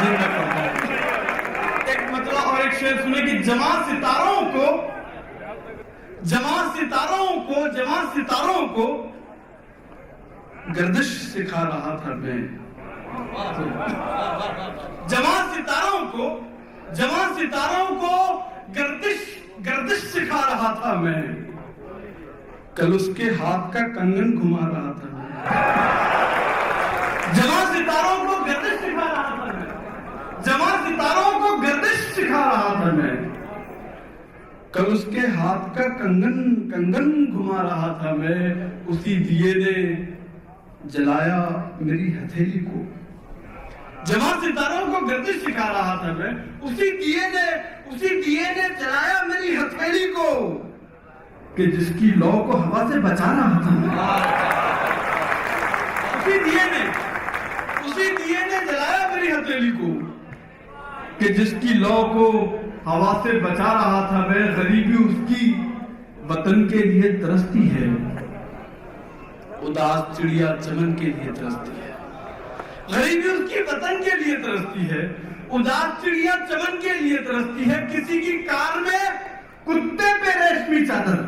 मैं पढ़ता हूं। एक मतलब और एक शेर सुने कि जवां सितारों को गर्दिश सिखा रहा था मैं। जवां सितारों को गर्दिश सिखा रहा था मैं। कल उसके हाथ का कंगन घुमा रहा था मैं। जवां सितारों को गर्दिश सिखा रहा था मैं। जवां सितारों को गर्दिश सिखा रहा था मैं। कल उसके हाथ का कंगन घुमा रहा था मैं। उसी दिए ने जलाया मेरी हथेली को। जवां सितारों को गर्दिश सिखा रहा था मैं। उसी दिए ने जलाया मेरी हथेली को, कि जिसकी लौ को हवा से बचा रहा था मैं। उसी दिए ने जलाया मेरी हथेली को, कि जिसकी लौ को हवा से बचा रहा था मैं। गरीबी उसकी वतन के लिए तरसती है, उदास चिड़िया चमन के लिए तरसती है। गरीबी उसकी वतन के लिए तरसती है, उदास चिड़िया चमन के लिए तरसती है। किसी की कार में कुत्ते पे रेशमी चादर।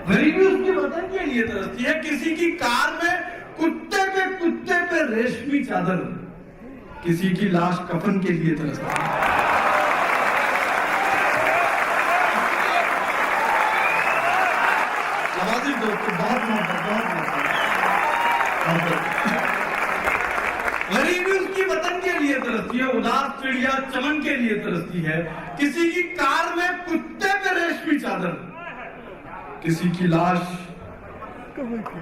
गरीबी उसकी वतन के लिए तरसती है, किसी की कार में कुत्ते पे रेशमी चादर। किसी की लाश कफन के लिए तरसती है। दोस्तों बहुत गरीबी उसकी वतन के लिए तरसती है, उदास चिड़िया चमन के लिए तरसती है। किसी की कार में कुत्ते पे रेशमी चादर, किसी की लाश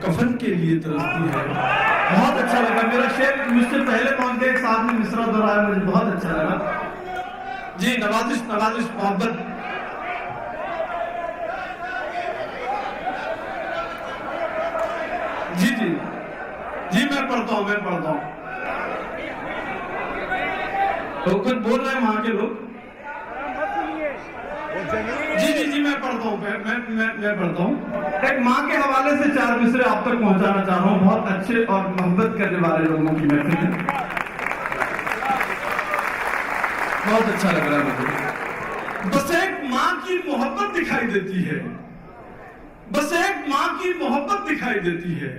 कफन के लिए तरसती है। बहुत अच्छा लगा मेरा शेर मुझसे पहले पहुंच गए। एक साहब ने मिसरा दोहराया, मुझे बहुत अच्छा लगा जी। नवाजिश मोहब्बत। जी मैं पढ़ता हूं। लोग कुछ बोल रहे हैं वहां के लोग। जी मैं पढ़ता हूँ। मैं पढ़ता हूँ। एक माँ के हवाले से 4 मिसरे आप तक पहुंचाना चाह रहा हूँ। बहुत अच्छे और मोहब्बत करने वाले लोगों की महफिल है। बहुत अच्छा लग रहा है मुझे। बस एक माँ की मोहब्बत दिखाई देती है। बस एक माँ की मोहब्बत दिखाई देती है।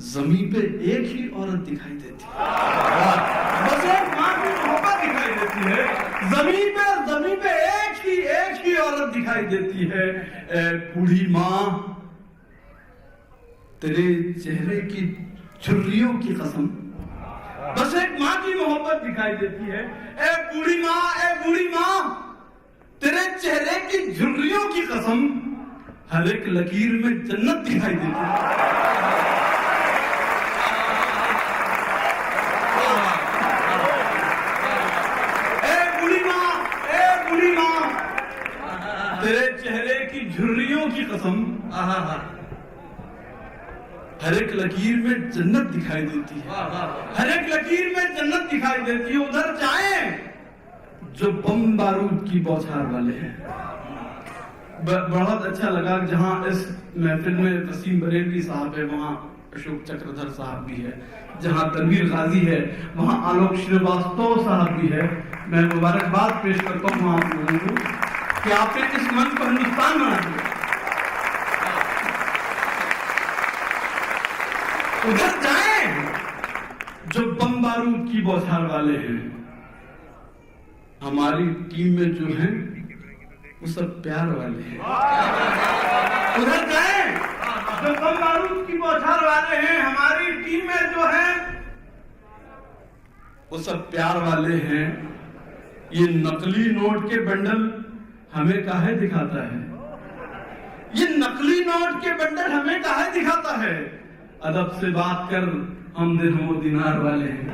जमीन पे एक ही औरत दिखाई देती है। बस एक माँ की मोहब्बत दिखाई देती है। जमीन पे एक ही औरत दिखाई देती है। बूढ़ी माँ, तेरे चेहरे की झुर्रियों की कसम। बस एक माँ की मोहब्बत दिखाई देती है। ए बूढ़ी माँ, तेरे चेहरे की झुर्रियों की कसम। हर एक लकीर में जन्नत दिखाई देती है। तेरे चेहरे की झुर्रियों की कसम। हर एक लकीर में जन्नत दिखाई देती है। हर एक लकीर में जन्नत दिखाई देती है। उधर जाएं जो बम बारूद की बौछार वाले हैं। बहुत अच्छा लगा जहां इस महफिल में वसीम बरेलवी साहब है, वहां अशोक चक्रधर साहब भी है। जहां तनवीर गाजी है, वहां आलोक श्रीवास्तव साहब भी है। मैं मुबारकबाद पेश करता हूं आप लोगों को कि आपने इस मंच को हिंदुस्तान बना दिया। उधर जाएं जो बम बारूद की बौछार वाले हैं। हमारी टीम में जो हैं वो सब प्यार वाले हैं। उधर जाएं जो बम बारूद की बौछार वाले हैं। हमारी टीम में जो हैं वो सब प्यार वाले हैं। ये नकली नोट के बंडल हमें काहे दिखाता है? ये नकली नोट के बंडल हमें काहे दिखाता है? अदब से बात कर, हम दिनार वाले हैं।